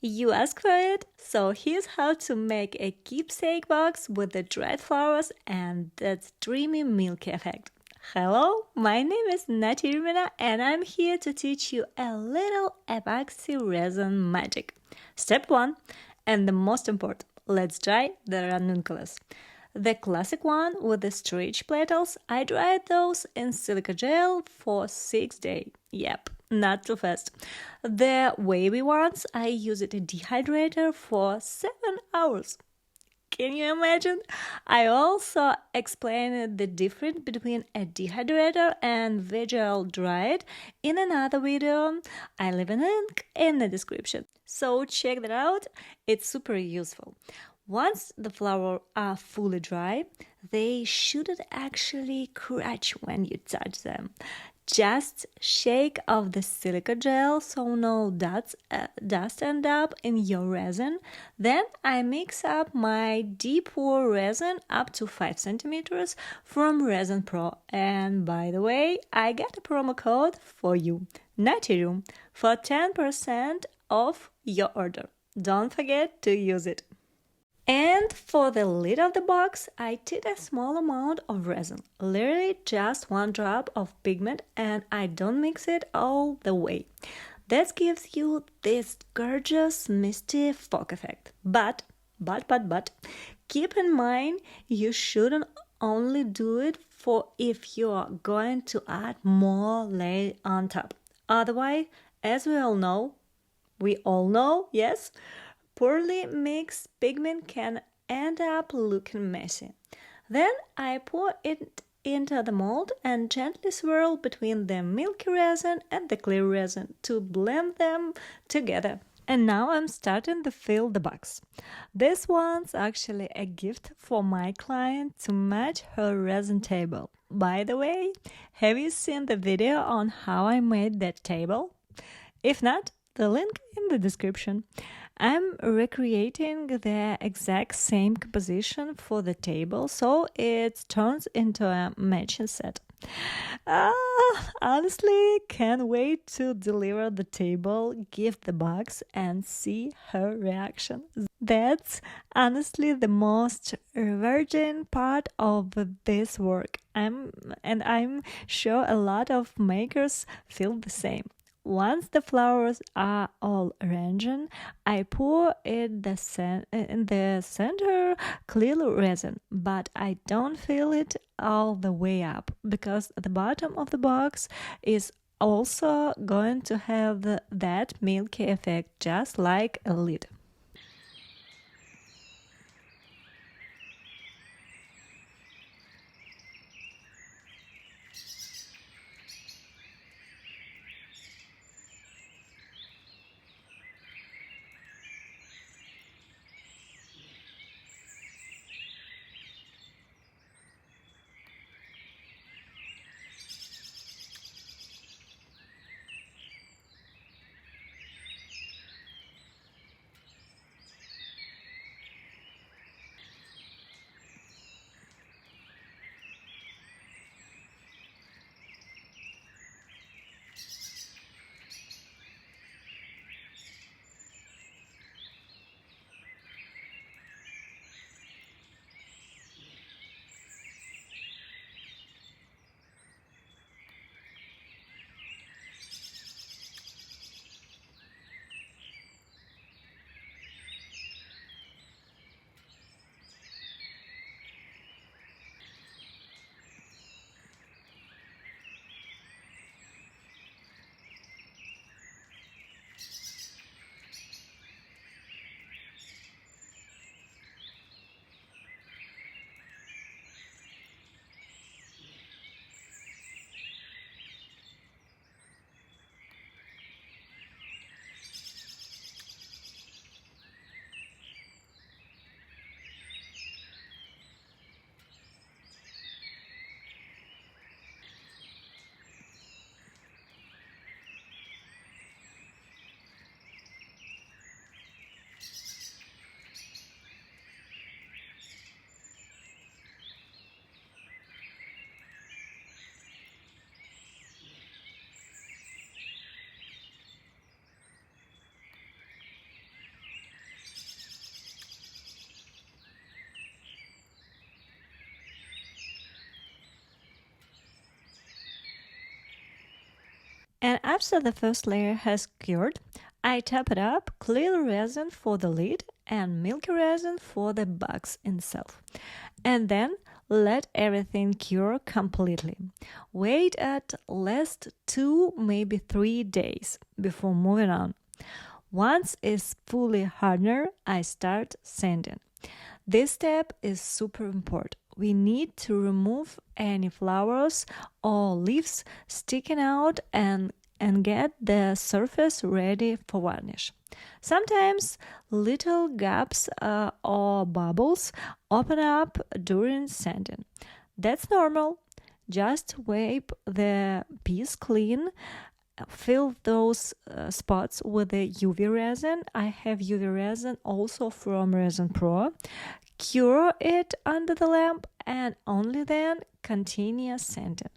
You asked for it, so here's how to make a keepsake box with the dried flowers and that dreamy milky effect. Hello, my name is Natirmina and I'm here to teach you a little epoxy resin magic. Step 1, and the most important, let's dry the ranunculus. The classic one with the stretch petals, I dried those in silica gel for 6 days. Yep, not too fast. The wavy ones, I used a dehydrator for 7 hours. Can you imagine? I also explained the difference between a dehydrator and visual dried in another video. I leave a link in the description. So check that out. It's super useful. Once the flowers are fully dry, they shouldn't actually crash when you touch them. Just shake off the silica gel so no dust end up in your resin. Then I mix up my deep pour resin up to 5 centimeters from Resin Pro. And by the way, I get a promo code for you, Natrium, for 10% off your order. Don't forget to use it. And for the lid of the box, I took a small amount of resin, literally just 1 drop of pigment, and I don't mix it all the way. That gives you this gorgeous misty fog effect. But, keep in mind you shouldn't only do it for if you are going to add more layer on top. Otherwise, as we all know, yes? Poorly mixed pigment can end up looking messy. Then I pour it into the mold and gently swirl between the milky resin and the clear resin to blend them together. And now I'm starting to fill the box. This one's actually a gift for my client to match her resin table. By the way, have you seen the video on how I made that table? If not, the link in the description. I'm recreating the exact same composition for the table, so it turns into a matching set. Honestly, can't wait to deliver the table, gift the box, and see her reaction. That's honestly the most rewarding part of this work. I'm sure a lot of makers feel the same. Once the flowers are all arranged, I pour in the center clear resin, but I don't fill it all the way up because the bottom of the box is also going to have that milky effect just like a lid. After the first layer has cured, I top it up clear resin for the lid and milky resin for the box itself. And then let everything cure completely. Wait at least 2, maybe 3 days before moving on. Once it's fully hardened, I start sanding. This step is super important. We need to remove any flowers or leaves sticking out and get the surface ready for varnish. Sometimes little gaps or bubbles open up during sanding. That's normal. Just wipe the piece clean. Fill those spots with the UV resin. I have UV resin also from Resin Pro. Cure it under the lamp and only then continue sanding.